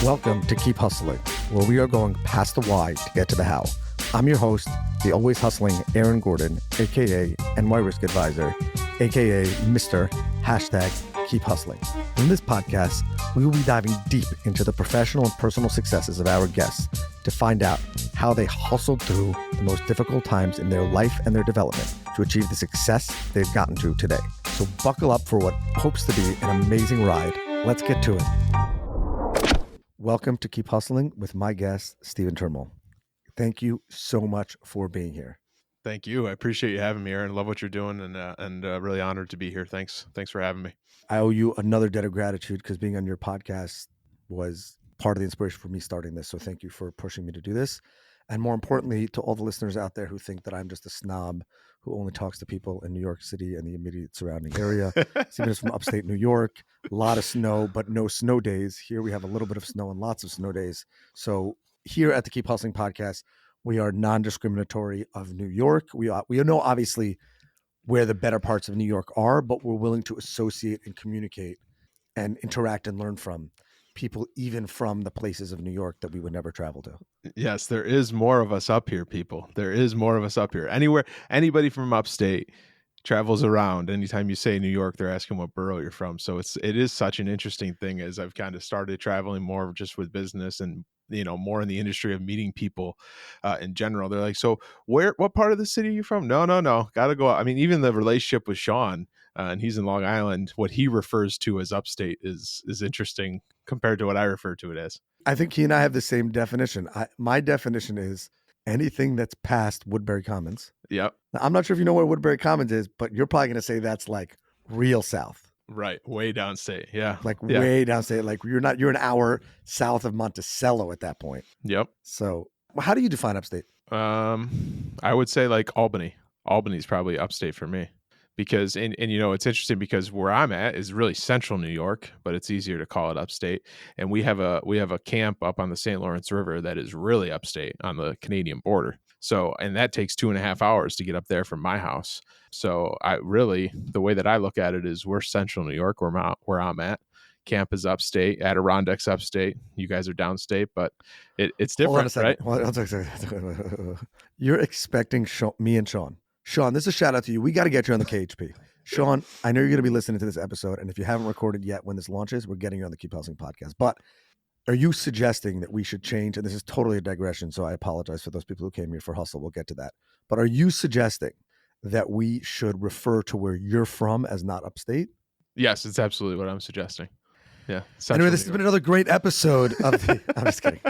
Welcome to Keep Hustling, where we are going past the why to get to the how. I'm your host, the always hustling Aaron Gordon, aka NY Risk Advisor, aka Mr. #Keep Hustling. In this podcast, we will be diving deep into the professional and personal successes of our guests to find out how they hustled through the most difficult times in their life and their development to achieve the success they've gotten to today. So buckle up for what hopes to be an amazing ride. Let's get to it. Welcome to Keep Hustling with my guest, Stephen Turnbull. Thank you so much for being here. Thank you. I appreciate you having me, Aaron. Love what you're doing, and really honored to be here. Thanks for having me. I owe you another debt of gratitude because being on your podcast was part of the inspiration for me starting this. So thank you for pushing me to do this. And more importantly, to all the listeners out there who think that I'm just a snob who only talks to people in New York City and the immediate surrounding area. Stephen is from upstate New York, a lot of snow, but no snow days. Here we have a little bit of snow and lots of snow days. So here at the Keep Hustling podcast, we are non-discriminatory of New York. We know obviously where the better parts of New York are, but we're willing to associate and communicate and interact and learn from people, even from the places of New York that we would never travel to. Yes, there is more of us up here, people. There is more of us up here. Anybody from upstate travels around. Anytime you say New York, they're asking what borough you're from. So it is such an interesting thing as I've kind of started traveling more just with business and more in the industry of meeting people in general. They're like, so what part of the city are you from? No, gotta go out. I mean, even the relationship with Sean, and he's in Long Island, what he refers to as upstate is interesting compared to what I refer to it as. I think he and I have the same definition. My definition is anything that's past Woodbury Commons. Yep. Now, I'm not sure if you know where Woodbury Commons is, but you're probably going to say that's like real south. Right. Way downstate. Yeah. Way downstate. Like you're an hour south of Monticello at that point. Yep. So how do you define upstate? I would say like Albany. Albany's probably upstate for me. Because and it's interesting because where I'm at is really central New York, but it's easier to call it upstate. And we have a camp up on the St. Lawrence River that is really upstate on the Canadian border. So, and that takes 2.5 hours to get up there from my house. So the way that I look at it is we're central New York, where I'm at. Camp is upstate, Adirondacks upstate. You guys are downstate, but it's different, right? Hold on a second. You're expecting me and Sean. Sean, this is a shout out to you. We got to get you on the KHP. Sean, I know you're going to be listening to this episode, and if you haven't recorded yet when this launches, we're getting you on the Keep Hustling podcast. But are you suggesting that we should change, and this is totally a digression, so I apologize for those people who came here for hustle. We'll get to that. But are you suggesting that we should refer to where you're from as not upstate? Yes, it's absolutely what I'm suggesting. Yeah. Anyway, this has been another great episode of the... I'm just kidding.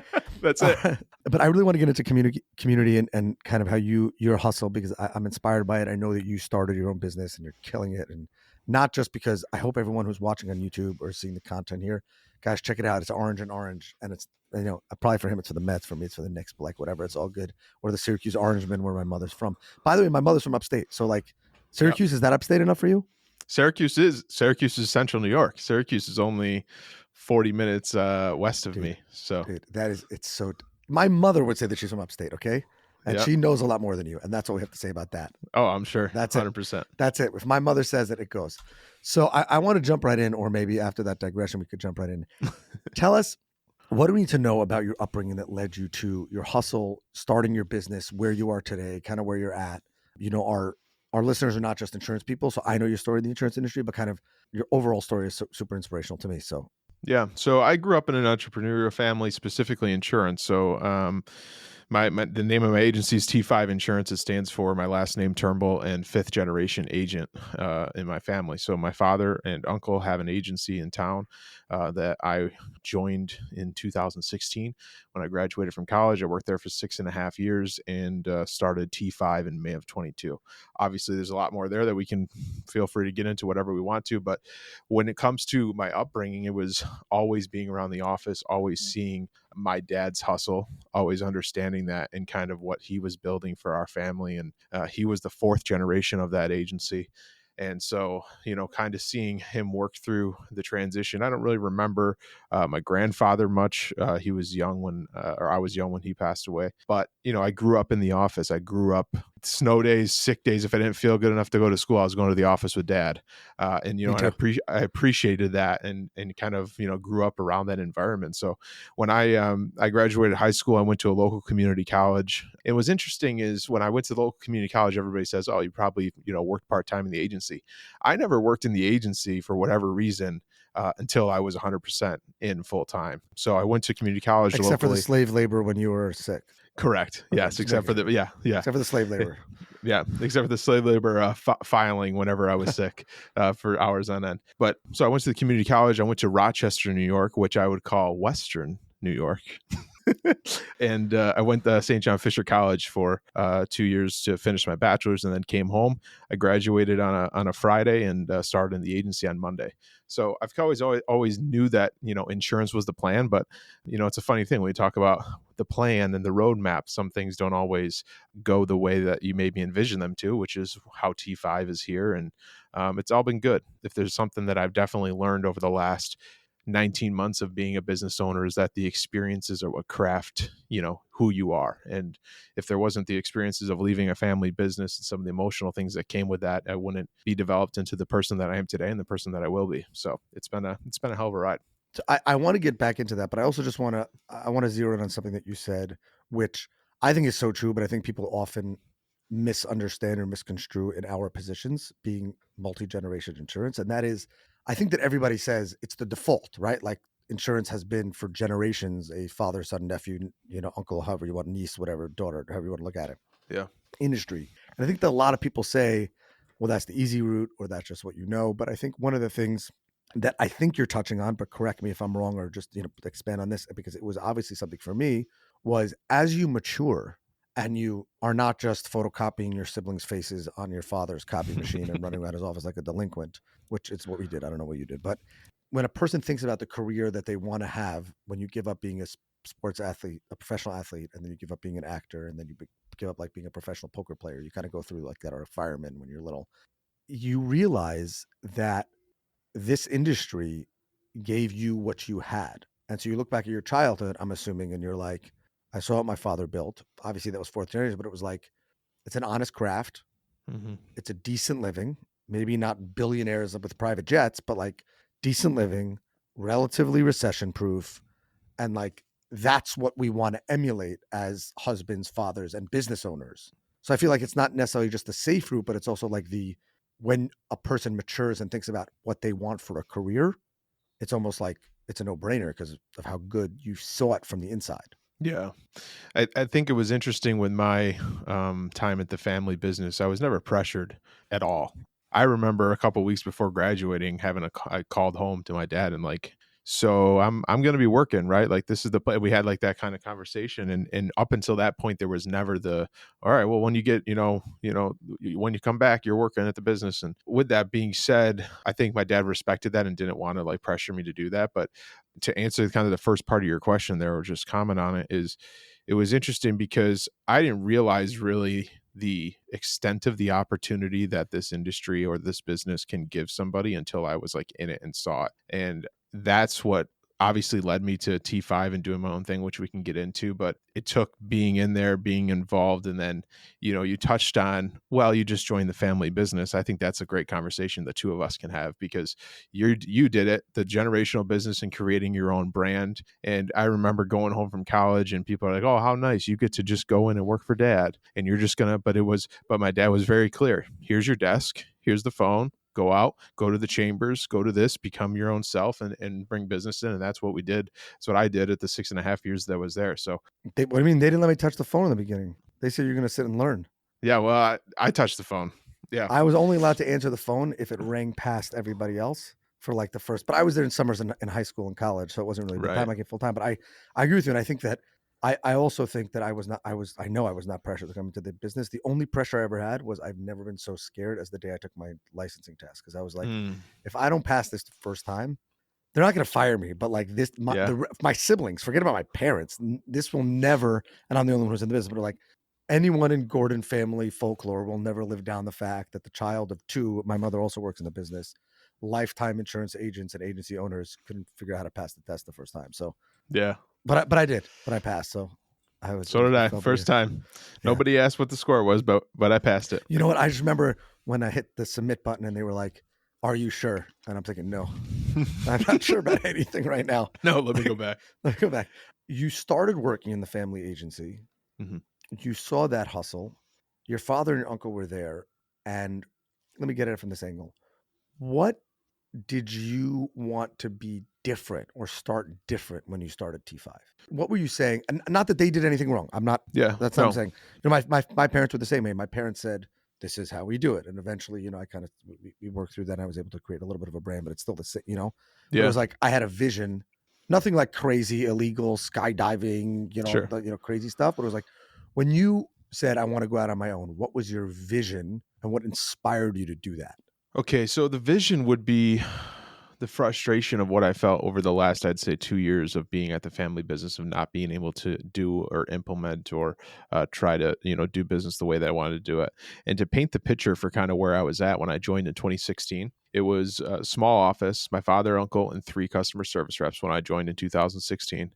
That's it. But I really want to get into community and kind of how your hustle, because I'm inspired by it. I know that you started your own business and you're killing it. And not just because I hope everyone who's watching on YouTube or seeing the content here, guys, check it out. It's orange and orange. And it's, probably for him, it's for the Mets. For me, it's for the Knicks, but like whatever, it's all good. Or the Syracuse Orangemen, where my mother's from. By the way, my mother's from upstate. So like Syracuse, Is that upstate enough for you? Syracuse is central New York. Syracuse is only 40 minutes west of me. So it's so, my mother would say that she's from upstate. Okay. And she knows a lot more than you. And that's what we have to say about that. Oh, I'm sure. That's 100%. That's it. If my mother says it, it goes. So I want to jump right in, or maybe after that digression, we could jump right in. Tell us, what do we need to know about your upbringing that led you to your hustle, starting your business, where you are today, kind of where you're at? Our listeners are not just insurance people, so I know your story in the insurance industry, but kind of your overall story is super inspirational to me. So yeah. So I grew up in an entrepreneurial family, specifically insurance. So the name of my agency is T5 Insurance. It stands for my last name, Turnbull, and fifth generation agent in my family. So my father and uncle have an agency in town that I joined in 2016 when I graduated from college. I worked there for 6.5 years and started T5 in May of 22. Obviously, there's a lot more there that we can feel free to get into whatever we want to. But when it comes to my upbringing, it was always being around the office, always seeing my dad's hustle, always understanding that and kind of what he was building for our family. And he was the fourth generation of that agency. And so, kind of seeing him work through the transition. I don't really remember my grandfather much. He was young or I was young when he passed away. But, I grew up in the office. I grew up snow days, sick days, if I didn't feel good enough to go to school, I was going to the office with dad. And, Me and too. I appreciated that, and kind of, grew up around that environment. So when I graduated high school, I went to a local community college. It was interesting is when I went to the local community college, everybody says, oh, you probably, worked part-time in the agency. I never worked in the agency for whatever reason. Until I was 100% in full time. So I went to community college Except for the locally. slave labor when you were sick. Correct. Okay, Yes. just Except for making the, sure. yeah. Except for the slave Eh, labor. Yeah, except for the slave labor filing whenever I was sick for hours on end. But so I went to the community college. I went to Rochester, New York, which I would call Western New York. And I went to St. John Fisher College for 2 years to finish my bachelor's, and then came home. I graduated on a Friday and started in the agency on Monday. So I've always knew that insurance was the plan, but it's a funny thing when you talk about the plan and the roadmap. Some things don't always go the way that you maybe envision them to, which is how T5 is here, and it's all been good. If there's something that I've definitely learned over the last 19 months of being a business owner, is that the experiences are what craft who you are. And if there wasn't the experiences of leaving a family business and some of the emotional things that came with that, I wouldn't be developed into the person that I am today and the person that I will be. So it's been a hell of a ride. So I want to get back into that, but I also just want to zero in on something that you said, which I think is so true, but I think people often misunderstand or misconstrue in our positions being multi-generation insurance. And that is, I think that everybody says it's the default, right? Like insurance has been for generations a father, son, nephew, uncle, however you want, niece, whatever, daughter, however you want to look at it, Yeah. industry. And I think that a lot of people say, well, that's the easy route or that's just what you know. But I think one of the things that I think you're touching on, but correct me if I'm wrong or just, expand on this, because it was obviously something for me, was as you mature and you are not just photocopying your siblings' faces on your father's copy machine and running around his office like a delinquent, which is what we did. I don't know what you did. But when a person thinks about the career that they want to have, when you give up being a sports athlete, a professional athlete, and then you give up being an actor, and then you give up like being a professional poker player, you kind of go through like that, or a fireman when you're little, you realize that this industry gave you what you had. And so you look back at your childhood, I'm assuming, and you're like, I saw what my father built. Obviously, that was fourth generation, but it was like, it's an honest craft. Mm-hmm. It's a decent living. Maybe not billionaires with private jets, but like decent living, relatively recession proof. And like, that's what we want to emulate as husbands, fathers, and business owners. So I feel like it's not necessarily just the safe route, but it's also like when a person matures and thinks about what they want for a career, it's almost like it's a no-brainer because of how good you saw it from the inside. Yeah. I think it was interesting with my time at the family business. I was never pressured at all. I remember a couple weeks before graduating, I called home to my dad and like, so I'm going to be working, right? Like this is the plan. We had like that kind of conversation, and up until that point, there was never all right, well, when you get, when you come back, you're working at the business. And with that being said, I think my dad respected that and didn't want to like pressure me to do that. But to answer kind of the first part of your question there, or just comment on it, is it was interesting because I didn't realize really the extent of the opportunity that this industry or this business can give somebody until I was like in it and saw it. And that's what obviously led me to T5 and doing my own thing, which we can get into. But it took being in there, being involved, and then you touched on, well, you just joined the family business. I think that's a great conversation the two of us can have, because you did it, the generational business and creating your own brand. And I remember going home from college and people are like, oh, how nice, you get to just go in and work for dad, and you're just gonna, but my dad was very clear. Here's your desk, here's the phone, go out, go to the chambers, go to this, become your own self, and bring business in. And that's what we did. That's what I did at the 6.5 years that I was there. So What do you mean? They didn't let me touch the phone in the beginning. They said you're going to sit and learn. yeah, well, I touched the phone. Yeah. I was only allowed to answer the phone if it rang past everybody else for like the first, but I was there in summers in high school and college. So it wasn't really the Right. time I get full time, but I agree with you. And I think that I also think that I know I was not pressured to come into the business. The only pressure I ever had was I've never been so scared as the day I took my licensing test. Cause I was like, if I don't pass this the first time, they're not going to fire me, but like this, Yeah. my siblings, forget about my parents. This will never, and I'm the only one who's in the business, but like anyone in Gordon family folklore will never live down the fact that the child of two, my mother also works in the business, lifetime insurance agents and agency owners couldn't figure out how to pass the test the first time. So, Yeah. but I did, but I passed. So So did I I. felt it. First time. Yeah. Nobody asked what the score was, but I passed it. You know what? I just remember when I hit the submit button and they were like, "Are you sure?" And I'm thinking, "No, I'm not sure about anything right now." No, let me go back. Let me go back. You started working in the family agency. Mhm. You saw that hustle. Your father and your uncle were there. And let me get it from this angle. What did you want to be different or start different when you started T5? What were you saying? And not that they did anything wrong. I'm not, Yeah. that's not what I'm No. saying. You know, my parents were the same way. My parents said, this is how we do it. And eventually, you know, I kind of, we worked through that and I was able to create a little bit of a brand, but it's still the same, you know, but it Yeah. was like, I had a vision, nothing like crazy, illegal skydiving, Sure. crazy stuff. But it was like, when you said, I want to go out on my own, what was your vision and what inspired you to do that? Okay, so the vision would be the frustration of what I felt over the last, I'd say, 2 years of being at the family business, of not being able to do or implement or try to, do business the way that I wanted to do it. And to paint the picture for kind of where I was at when I joined in 2016, it was a small office, my father, uncle, and 3 customer service reps when I joined in 2016.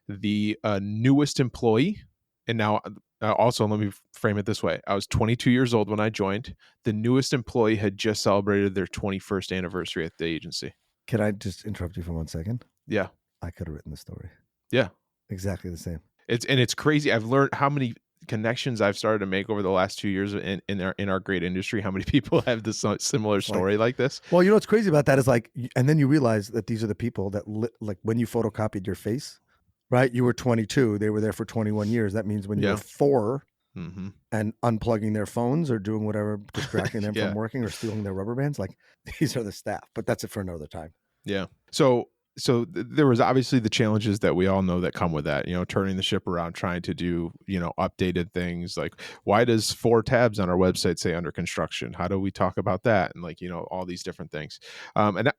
The newest employee, and now also let me frame it this way: I was 22 years old when I joined. The newest employee had just celebrated their 21st anniversary at the agency. Can I just interrupt you for 1 second? Yeah, I could have written the story. yeah. Exactly the same. It's crazy. I've learned how many connections I've started to make over the last 2 years in our great industry. How many people have this similar story like this? Well, you know what's crazy about that is like, and then you realize that these are the people that like when you photocopied your face, right? You were 22, they were there for 21 years. That means when you were Yeah. 4 Mm-hmm. and unplugging their phones or doing whatever, distracting them Yeah. from working or stealing their rubber bands, like these are the staff. But that's it for another time. Yeah. So there was obviously the challenges that we all know that come with that, turning the ship around, trying to do, updated things. Like, why does 4 tabs on our website say under construction? How do we talk about that? And like, all these different things. And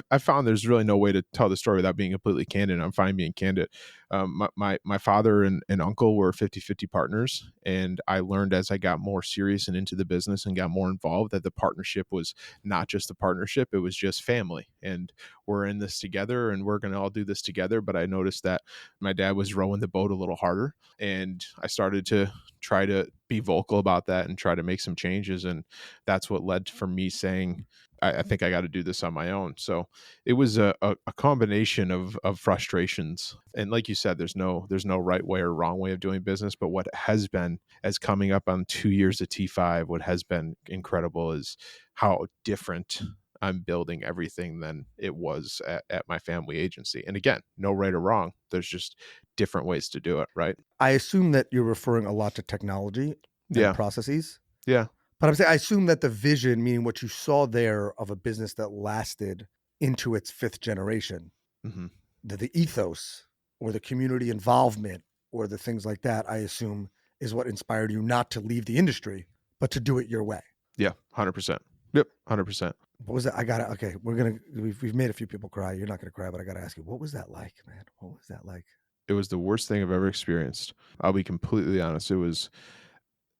I've found there's really no way to tell the story without being completely candid. I'm fine being candid. My father and uncle were 50-50 partners. And I learned as I got more serious and into the business and got more involved that the partnership was not just a partnership, it was just family. And we're in this together and we're going to all do this together. But I noticed that my dad was rowing the boat a little harder. And I started to try to be vocal about that and try to make some changes. And that's what led for me saying, I think I got to do this on my own. So it was a combination of frustrations. And like you said, there's no right way or wrong way of doing business. But what has been, as coming up on 2 years of T5, what has been incredible is how different I'm building everything than it was at my family agency. And again, no right or wrong. There's just different ways to do it, right? I assume that you're referring a lot to technology and Yeah. processes. Yeah. But I'm saying I assume that the vision, meaning what you saw there of a business that lasted into its 5th generation, Mm-hmm. the ethos or the community involvement or the things like that, I assume is what inspired you not to leave the industry, but to do it your way. Yeah. 100%. Yep. 100%. What was that? Okay, we've made a few people cry. You're not going to cry, but I got to ask you, what was that like, man? What was that like? It was the worst thing I've ever experienced. I'll be completely honest. It was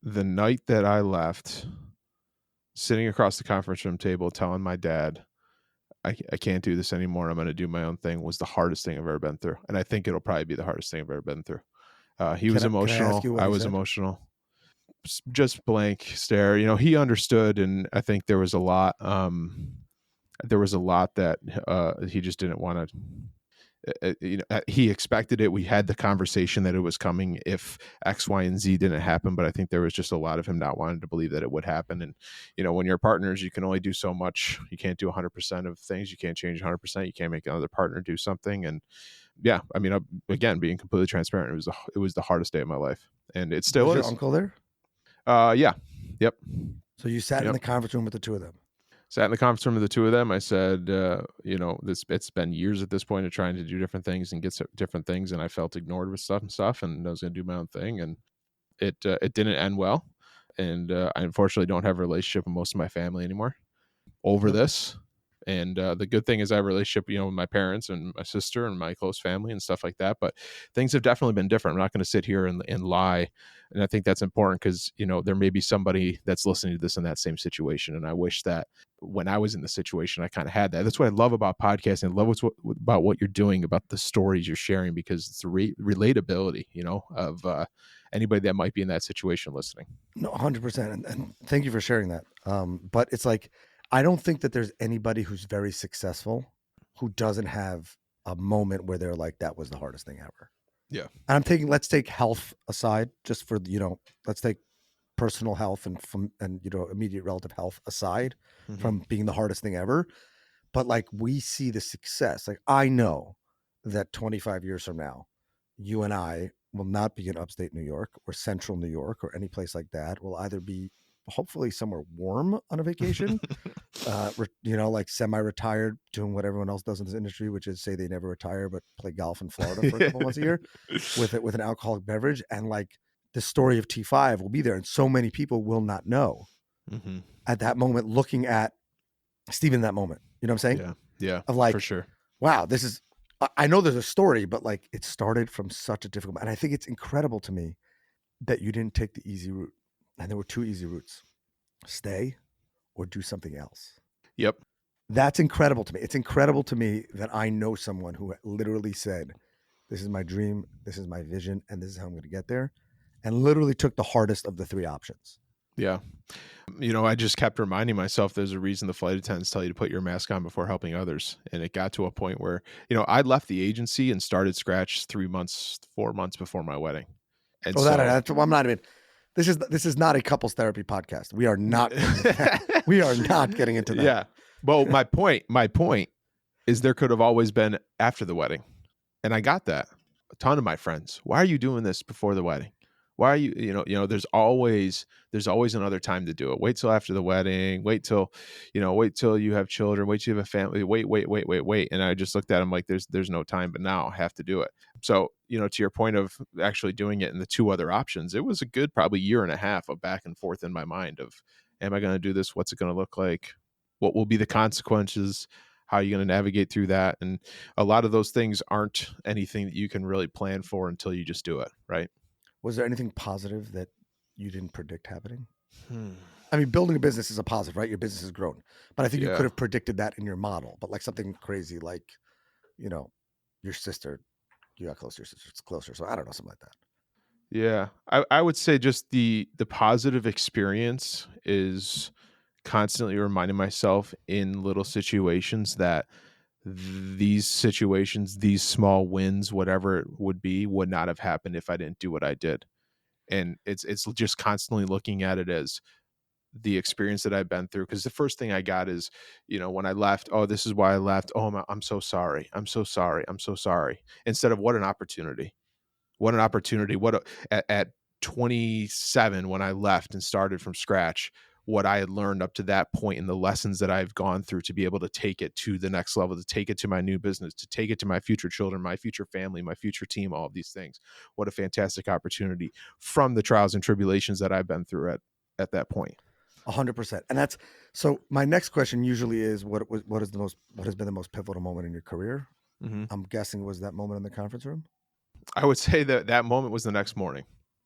the night that I left, sitting across the conference room table, telling my dad, I can't do this anymore. I'm going to do my own thing, was the hardest thing I've ever been through. And I think it'll probably be the hardest thing I've ever been through. He was Can I ask emotional. you what I he was said? emotional. Just blank stare. He understood. And I think there was a lot, that he just didn't want to, he expected it. We had the conversation that it was coming if X, Y, and Z didn't happen. But I think there was just a lot of him not wanting to believe that it would happen. And, when you're partners, you can only do so much. You can't do 100% of things. You can't change 100%. You can't make another partner do something. And yeah, I mean, again, being completely transparent, it was the hardest day of my life. And it still Was your is. uncle there? Yeah. Yep. So you sat in Yep. the conference room with the 2 of them. Sat in the conference room with the 2 of them. I said, it's been years at this point of trying to do different things and get different things, and I felt ignored with stuff, and I was going to do my own thing, and it didn't end well, and I unfortunately don't have a relationship with most of my family anymore over Yep. this. And the good thing is I have a relationship, with my parents and my sister and my close family and stuff like that. But things have definitely been different. I'm not going to sit here and lie. And I think that's important because, there may be somebody that's listening to this in that same situation. And I wish that when I was in the situation, I kind of had that. That's what I love about podcasting. I love about what you're doing, about the stories you're sharing, because it's the relatability, of anybody that might be in that situation listening. No, 100%. And thank you for sharing that. But it's like, I don't think that there's anybody who's very successful who doesn't have a moment where they're like, that was the hardest thing ever. Yeah. And let's take health aside, just for, let's take personal health and immediate relative health aside from being the hardest thing ever. But like, we see the success. Like, I know that 25 years from now, you and I will not be in upstate New York or central New York or any place like that. We'll either be hopefully somewhere warm on a vacation, like semi-retired, doing what everyone else does in this industry, which is say they never retire, but play golf in Florida for a couple months a year with an alcoholic beverage. And like, the story of T5 will be there. And so many people will not know at that moment, looking at Stephen in that moment. You know what I'm saying? Yeah. Yeah. Of like, for sure. Wow, I know there's a story, but like, it started from such a difficult, and I think it's incredible to me that you didn't take the easy route. And there were two easy routes: stay or do something else. Yep. That's incredible to me. It's incredible to me that I know someone who literally said, this is my dream, this is my vision, and this is how I'm going to get there. And literally took the hardest of the three options. Yeah. I just kept reminding myself there's a reason the flight attendants tell you to put your mask on before helping others. And it got to a point where, I left the agency and started scratch 4 months before my wedding. And I'm not even, this is not a couples therapy podcast. We are not, we are not getting into that. Yeah. Well, my point is there could have always been after the wedding. And I got that. A ton of my friends, why are you doing this before the wedding? Why are you, there's always another time to do it. Wait till after the wedding, wait till you have children, wait till you have a family, wait. And I just looked at him like, there's no time, but now I have to do it. So, to your point of actually doing it in the two other options, it was a good, probably year and a half of back and forth in my mind of, am I going to do this? What's it going to look like? What will be the consequences? How are you going to navigate through that? And a lot of those things aren't anything that you can really plan for until you just do it. Right. Was there anything positive that you didn't predict happening? I mean, building a business is a positive, right? Your business has grown, but I think you could have predicted that in your model. But like something crazy, like, your sister, you got close to your sister, it's closer. So I don't know, something like that. Yeah. I would say just the positive experience is constantly reminding myself in little situations that these situations, these small wins, whatever it would be, would not have happened if I didn't do what I did. And it's just constantly looking at it as the experience that I've been through. Because the first thing I got is, when I left, oh, this is why I left. Oh, I'm so sorry. I'm so sorry. I'm so sorry. Instead of what an opportunity. What an opportunity. At 27, when I left and started from scratch, what I had learned up to that point and the lessons that I've gone through to be able to take it to the next level, to take it to my new business, to take it to my future children, my future family, my future team, all of these things. What a fantastic opportunity from the trials and tribulations that I've been through at that point. 100%. And that's, so my next question usually is what has been the most pivotal moment in your career? I'm guessing it was that moment in the conference room. I would say that moment was the next morning.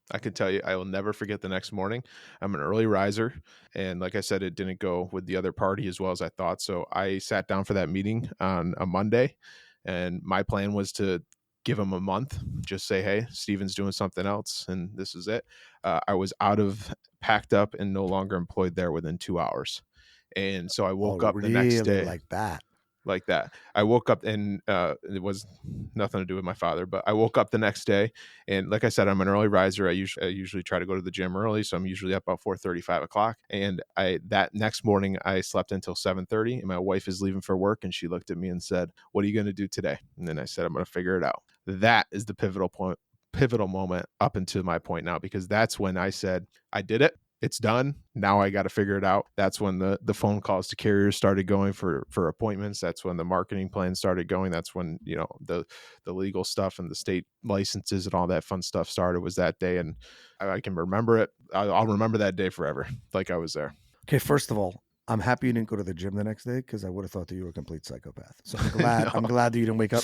I can tell you, I will never forget the next morning. I'm an early riser. And like I said, it didn't go with the other party as well as I thought. So I sat down for that meeting on a Monday. And my plan was to give him a month, just say, hey, Steven's doing something else. And this is it. I was packed up and no longer employed there within 2 hours. And so I woke up the next day. Like that. I woke up and it was nothing to do with my father, but I woke up the next day. And like I said, I'm an early riser. I usually try to go to the gym early. So I'm usually up about 4:30, 5 o'clock. And that next morning I slept until 7:30 and my wife is leaving for work. And she looked at me and said, what are you going to do today? And then I said, I'm going to figure it out. That is the pivotal moment up until my point now, because that's when I said, I did it. It's done. Now I got to figure it out. That's when the phone calls to carriers started going for appointments. That's when the marketing plan started going. That's when, the legal stuff and the state licenses and all that fun stuff started, was that day. And I can remember it. I'll remember that day forever. Like I was there. Okay. First of all, I'm happy you didn't go to the gym the next day because I would have thought that you were a complete psychopath. So I'm glad. No. I'm glad that you didn't wake up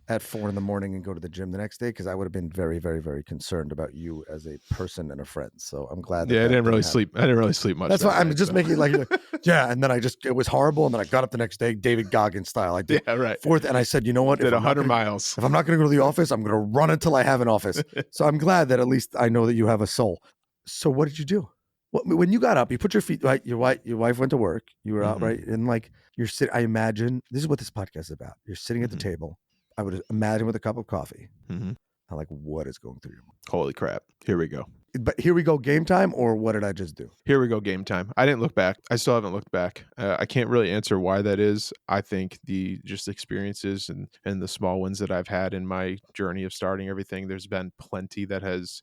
at 4 a.m. and go to the gym the next day because I would have been very, very, very concerned about you as a person and a friend. So I'm glad that Yeah, I that didn't really happen. sleep. I didn't really sleep much. That's that why I'm night, just so. making it like, yeah. And then it was horrible. And then I got up the next day, David Goggins style. I did Yeah, right. fourth, and I said, you know what? Did 100 miles. If I'm not going to go to the office, I'm going to run until I have an office. So I'm glad that at least I know that you have a soul. So what did you do? When you got up, you put your feet right. Your wife went to work. You were out, right? And like you're sitting. I imagine this is what this podcast is about. You're sitting at the table. I would imagine with a cup of coffee. I'm like, what is going through your mind? Holy crap! Here we go. But here we go, game time, or what did I just do? Here we go, game time. I didn't look back. I still haven't looked back. I can't really answer why that is. I think the just experiences and the small wins that I've had in my journey of starting everything, there's been plenty that has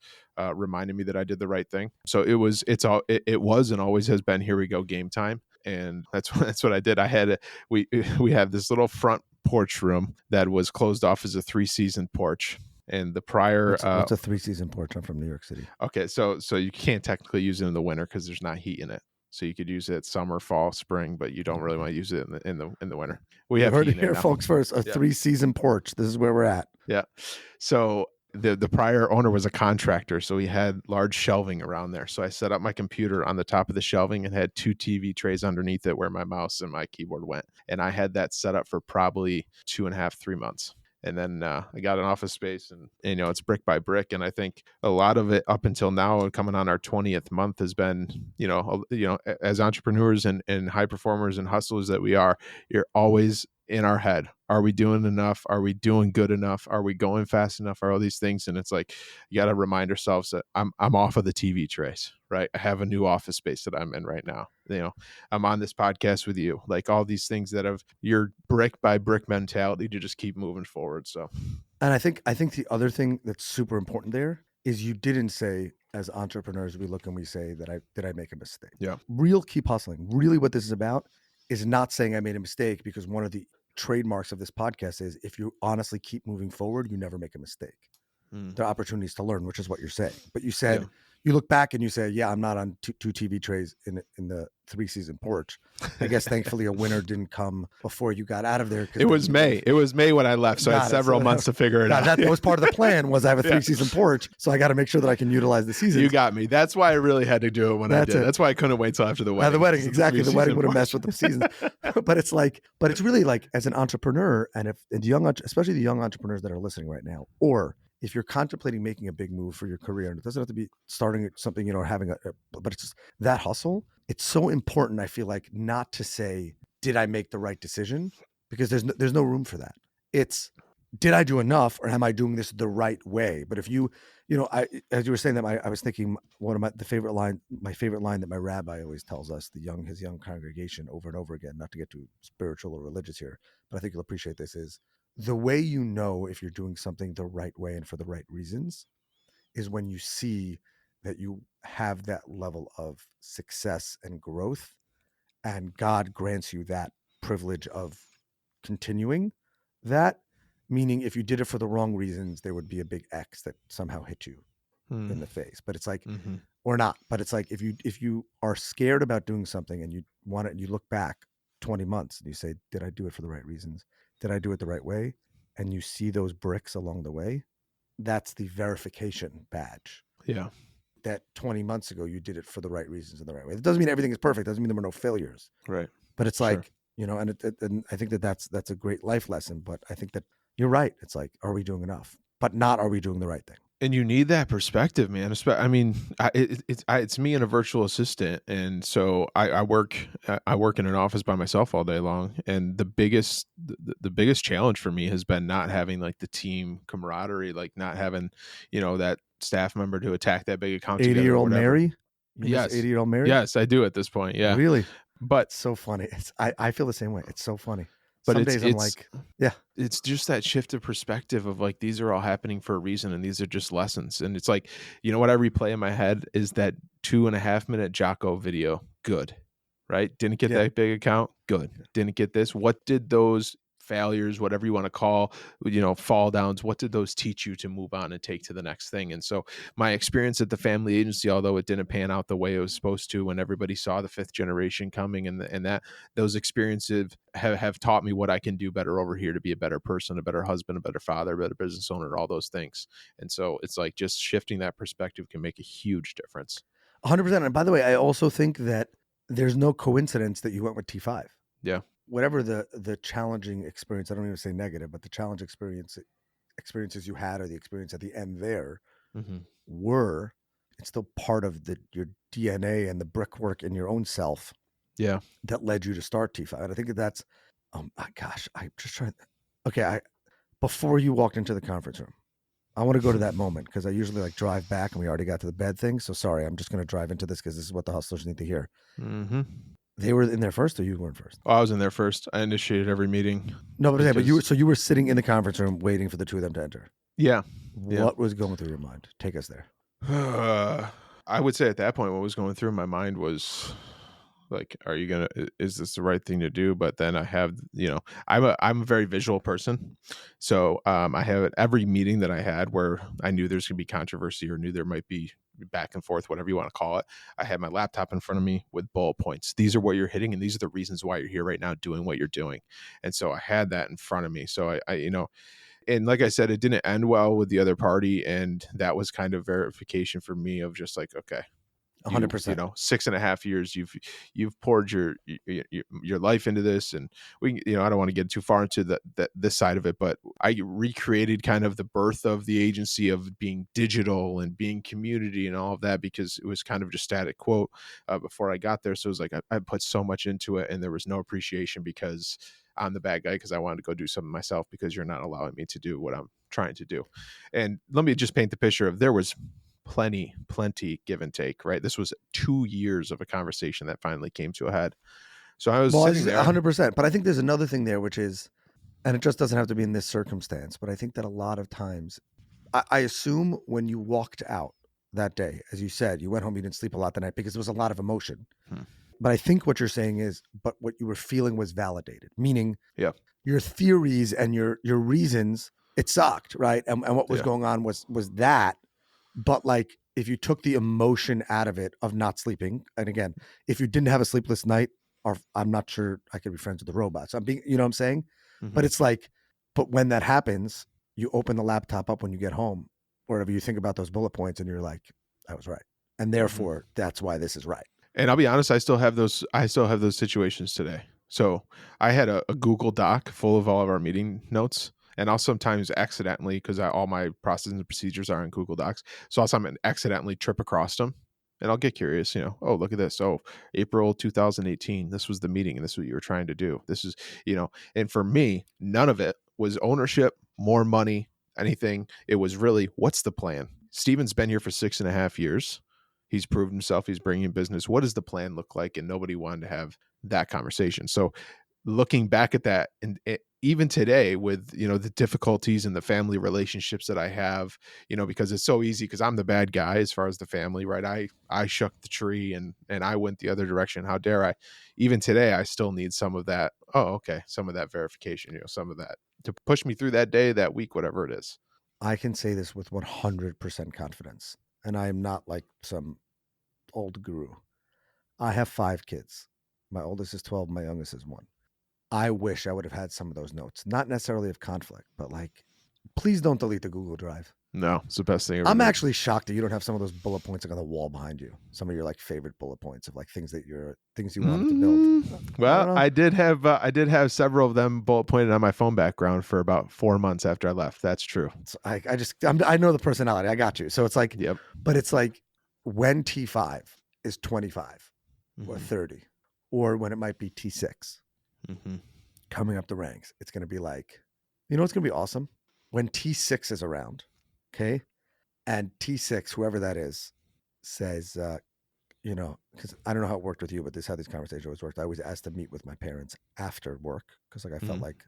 reminded me that I did the right thing. So it was and always has been, here we go, game time. And that's what I did. We have this little front porch room that was closed off as a 3-season porch. And the prior what's a 3-season porch? I'm from New York City. Okay, so you can't technically use it in the winter because there's not heat in it. So you could use it summer, fall, spring, but you don't really want to use it in the winter. We have heard heat it here, folks. First, a 3-season porch. This is where we're at. Yeah. So the prior owner was a contractor, so he had large shelving around there. So I set up my computer on the top of the shelving and had 2 TV trays underneath it where my mouse and my keyboard went. And I had that set up for probably 2.5, 3 months. And then I got an office space, and it's brick by brick. And I think a lot of it up until now, and coming on our 20th month, has been, as entrepreneurs and high performers and hustlers that we are, you're always in our head. Are we doing enough? Are we doing good enough? Are we going fast enough? Are all these things? And it's like, you got to remind ourselves that I'm off of the TV trays, right? I have a new office space that I'm in right now. I'm on this podcast with you, like all these things that have your brick by brick mentality to just keep moving forward. So, and I think the other thing that's super important there is you didn't say, as entrepreneurs, we look and we say that did I make a mistake? Yeah. Real keep hustling. Really what this is about is not saying I made a mistake, because one of the trademarks of this podcast is if you honestly keep moving forward, you never make a mistake. There are opportunities to learn, which is what you're saying. But you said, you look back and you say, yeah, I'm not on two TV trays in the 3-season porch. I guess thankfully a winter didn't come before you got out of there. It was May. It was May when I left, so I had several months to figure it out. That was part of the plan, was I have a 3-season porch, so I got to make sure that I can utilize the season. You got me. That's why I really had to do it when I did. That's why I couldn't wait till after the wedding. The wedding, exactly. The wedding would have messed with the season. But it's really like, as an entrepreneur, and especially the young entrepreneurs that are listening right now, or if you're contemplating making a big move for your career, and it doesn't have to be starting something, having but it's just that hustle. It's so important, I feel like, not to say, did I make the right decision? Because there's no room for that. It's, did I do enough, or am I doing this the right way? But if as you were saying that, I was thinking my favorite line that my rabbi always tells us, his young congregation, over and over again, not to get too spiritual or religious here, but I think you'll appreciate this, is the way you know if you're doing something the right way and for the right reasons is when you see that you have that level of success and growth, and God grants you that privilege of continuing that. Meaning, if you did it for the wrong reasons, there would be a big X that somehow hit you in the face. But it's like, or not. But it's like, if you are scared about doing something and you want it, and you look back 20 months and you say, did I do it for the right reasons? Did I do it the right way? And you see those bricks along the way, that's the verification badge. Yeah. That 20 months ago, you did it for the right reasons in the right way. It doesn't mean everything is perfect. It doesn't mean there were no failures. Right. But it's like, and I think that's a great life lesson. But I think that you're right. It's like, are we doing enough? But not, are we doing the right thing? And you need that perspective, man. I mean, it's me and a virtual assistant, and so I work in an office by myself all day long. And the biggest challenge for me has been not having like the team camaraderie, like not having that staff member to attack that big account. 80-year-old Mary. Yes, 80-year-old Mary. Yes, I do at this point. Yeah, really. But it's so funny. I feel the same way. It's so funny. But some days I'm like, yeah, it's just that shift of perspective of like, these are all happening for a reason, and these are just lessons. And it's like, what I replay in my head is that 2.5-minute Jocko video. Good, right? Didn't get that big account. Good. Didn't get this. What did those failures, whatever you want to call, fall downs, what did those teach you to move on and take to the next thing? And so my experience at the family agency, although it didn't pan out the way it was supposed to, when everybody saw the fifth generation coming, and that those experiences have taught me what I can do better over here to be a better person, a better husband, a better father, a better business owner, all those things. And so it's like just shifting that perspective can make a huge difference. 100%. And by the way, I also think that there's no coincidence that you went with T5. Yeah. Whatever the challenging experience, I don't even say negative, but the challenge experiences you had, or the experience at the end there, were, it's still part of your DNA and the brickwork in your own self. Yeah. That led you to start T5. And I think that's, gosh, I'm just trying. Okay, before you walked into the conference room, I want to go to that moment, because I usually like drive back and we already got to the bed thing. So sorry, I'm just going to drive into this because this is what the hustlers need to hear. They were in there first, or you weren't first? Oh, I was in there first. I initiated every meeting. No, but you were sitting in the conference room waiting for the two of them to enter. Yeah. What was going through your mind? Take us there. I would say at that point, what was going through my mind was like, is this the right thing to do? But then I have, I'm a very visual person. So I have every meeting that I had where I knew there's going to be controversy, or knew there might be back and forth, whatever you want to call it. I had my laptop in front of me with bullet points. These are what you're hitting, and these are the reasons why you're here right now doing what you're doing. And so I had that in front of me. So I and like I said, it didn't end well with the other party. And that was kind of verification for me of just like, okay, 100%. 6.5 years, you've poured your life into this. And I don't want to get too far into this side of it, but I recreated kind of the birth of the agency, of being digital and being community and all of that, because it was kind of just static quote before I got there. So it was like, I put so much into it, and there was no appreciation because I'm the bad guy, because I wanted to go do something myself, because you're not allowing me to do what I'm trying to do. And let me just paint the picture of, there was plenty give and take, right? This was 2 years of a conversation that finally came to a head. So I was sitting there 100%. But I think there's another thing there, which is, and it just doesn't have to be in this circumstance, but I think that a lot of times, I assume when you walked out that day, as you said, you went home, you didn't sleep a lot the night because there was a lot of emotion. But I think what you're saying is, but what you were feeling was validated, meaning your theories and your reasons, it sucked, right? And what was going on was that. But like, if you took the emotion out of it, of not sleeping, and again, if you didn't have a sleepless night, or I'm not sure I could be friends with the robots. I'm being, you know what I'm saying? But it's like, but when that happens, you open the laptop up when you get home, or whatever, you think about those bullet points, and you're like, I was right. And therefore, that's why this is right. And I'll be honest, I still have those situations today. So I had a Google Doc full of all of our meeting notes. And I'll sometimes accidentally, because all my processes and procedures are in Google Docs, so I'll sometimes accidentally trip across them, and I'll get curious. Oh, look at this. Oh, April 2018. This was the meeting, and this is what you were trying to do. This is, And for me, none of it was ownership, more money, anything. It was really, what's the plan? Stephen's been here for 6.5 years. He's proved himself. He's bringing business. What does the plan look like? And nobody wanted to have that conversation. So looking back at that, and even today with, the difficulties in the family relationships that I have, because it's so easy, because I'm the bad guy as far as the family, right? I shook the tree and I went the other direction. How dare I? Even today, I still need some of that. Oh, okay. Some of that verification, some of that to push me through that day, that week, whatever it is. I can say this with 100% confidence, and I am not like some old guru. I have 5 kids. My oldest is 12. My youngest is 1. I wish I would have had some of those notes, not necessarily of conflict, but like, please don't delete the Google Drive. No, it's the best thing ever. I'm actually shocked that you don't have some of those bullet points like on the wall behind you. Some of your like favorite bullet points of like things you wanted to build. Well, I did have several of them bullet pointed on my phone background for about 4 months after I left. That's true. So I know the personality. I got you. So it's like, but it's like when T5 is 25 or 30, or when it might be T6 coming up the ranks, it's going to be like, it's going to be awesome when T6 is around. Okay. And T6, whoever that is, says, because I don't know how it worked with you, but this is how these conversations always worked. I always asked to meet with my parents after work, because like I felt like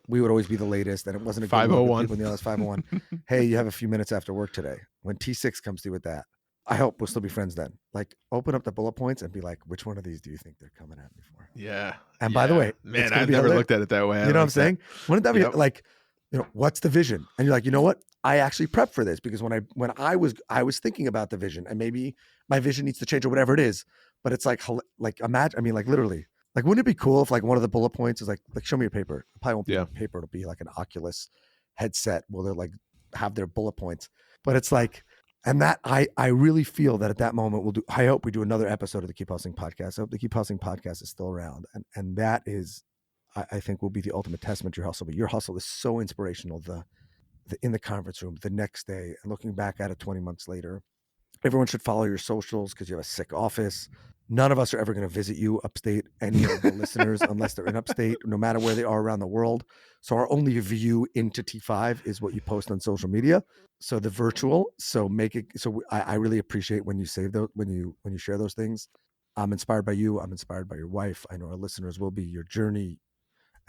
we would always be the latest, and it wasn't a 501. People in the other 501. Hey, you have a few minutes after work today. When T6 comes through with that, I hope we'll still be friends then. Like, open up the bullet points and be like, which one of these do you think they're coming at me for? Yeah. And by the way, it's man, going to I've be never hilarious. looked at it that way. You know what I'm saying? Wouldn't that be Yep. like, what's the vision? And you're like, you know what? I actually prepped for this because when I was thinking about the vision, and maybe my vision needs to change or whatever it is, but it's like imagine, I mean, like literally, like, wouldn't it be cool if like one of the bullet points is like show me your paper. It probably won't be paper. It'll be like an Oculus headset where they're like have their bullet points. But it's like, and that I really feel that at that moment I hope we do another episode of the Keep Hustling podcast. I hope the Keep Hustling podcast is still around. And that is, I think, will be the ultimate testament to your hustle. But your hustle is so inspirational. The in the conference room the next day, and looking back at it 20 months later, everyone should follow your socials because you have a sick office. None of us are ever going to visit you upstate, any of the listeners, unless they're in upstate, no matter where they are around the world. So our only view into T5 is what you post on social media. So the virtual, so make it, so I really appreciate when you save those, when you share those things. I'm inspired by you. I'm inspired by your wife. I know our listeners will be, your journey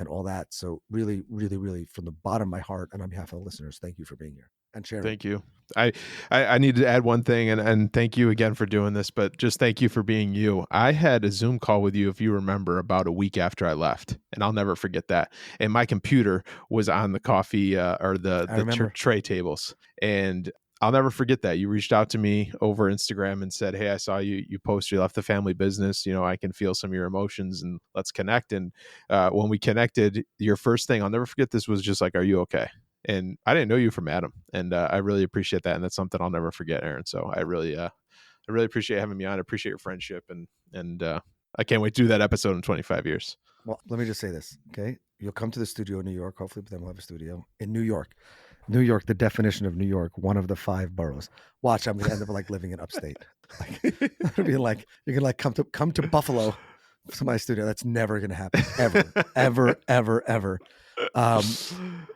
and all that. So really, really, really from the bottom of my heart and on behalf of the listeners, thank you for being here and sharing. Thank you. I need to add one thing, and thank you again for doing this, but just thank you for being you. I had a Zoom call with you, if you remember, about a week after I left, and I'll never forget that. And my computer was on the coffee or the tray tables, and I'll never forget that. You reached out to me over Instagram and said, "Hey, I saw you post, you left the family business. I can feel some of your emotions, and let's connect." And when we connected, your first thing, I'll never forget this, was just like, "Are you okay?" And I didn't know you from Adam, and I really appreciate that, and that's something I'll never forget, Aaron. So I really appreciate having me on. I appreciate your friendship, and I can't wait to do that episode in 25 years. Well, let me just say this, okay? You'll come to the studio in New York, hopefully, but then we'll have a studio in New York. New York, the definition of New York, one of the 5 boroughs. Watch, I'm going to end up like living in upstate. It'll be like, you're going to like come to Buffalo to my studio. That's never going to happen, ever.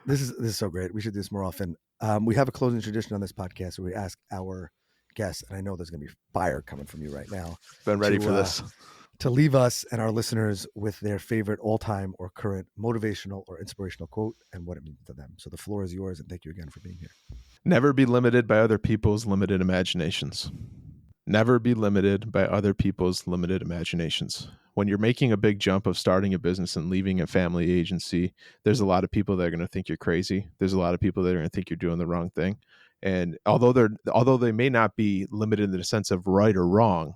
This is so great. We should do this more often. We have a closing tradition on this podcast where we ask our guests, and I know there's going to be fire coming from you right now. Been ready for this. To leave us and our listeners with their favorite all-time or current motivational or inspirational quote and what it means to them. So the floor is yours, and thank you again for being here. Never be limited by other people's limited imaginations. Never be limited by other people's limited imaginations. When you're making a big jump of starting a business and leaving a family agency, there's a lot of people that are going to think you're crazy. There's a lot of people that are going to think you're doing the wrong thing. And although they may not be limited in the sense of right or wrong,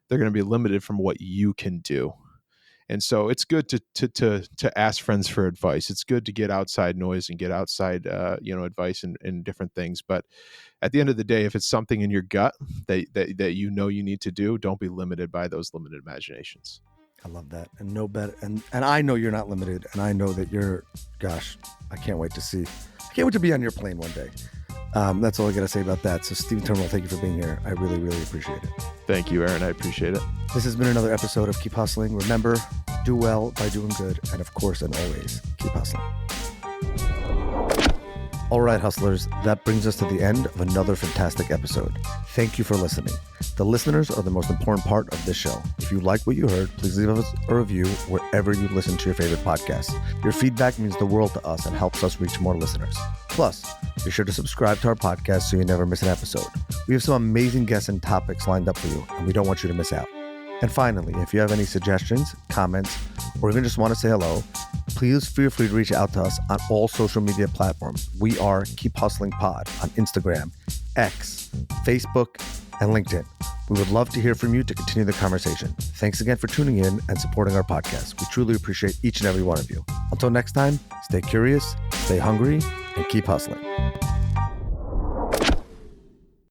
they're going to be limited from what you can do. And so it's good to ask friends for advice. It's good to get outside noise and get outside advice in different things. But at the end of the day, if it's something in your gut that you know you need to do, don't be limited by those limited imaginations. I love that. And no better. And I know you're not limited. And I know that I can't wait to see. I can't wait to be on your plane one day. That's all I got to say about that. So Stephen Turnbull, thank you for being here. I really, really appreciate it. Thank you, Aaron. I appreciate it. This has been another episode of Keep Hustling. Remember, do well by doing good. And of course, and always, keep hustling. All right, hustlers, that brings us to the end of another fantastic episode. Thank you for listening. The listeners are the most important part of this show. If you like what you heard, please leave us a review wherever you listen to your favorite podcast. Your feedback means the world to us and helps us reach more listeners. Plus, be sure to subscribe to our podcast so you never miss an episode. We have some amazing guests and topics lined up for you, and we don't want you to miss out. And finally, if you have any suggestions, comments, or even just want to say hello, please feel free to reach out to us on all social media platforms. We are Keep Hustling Pod on Instagram, X, Facebook, and LinkedIn. We would love to hear from you to continue the conversation. Thanks again for tuning in and supporting our podcast. We truly appreciate each and every one of you. Until next time, stay curious, stay hungry, and keep hustling.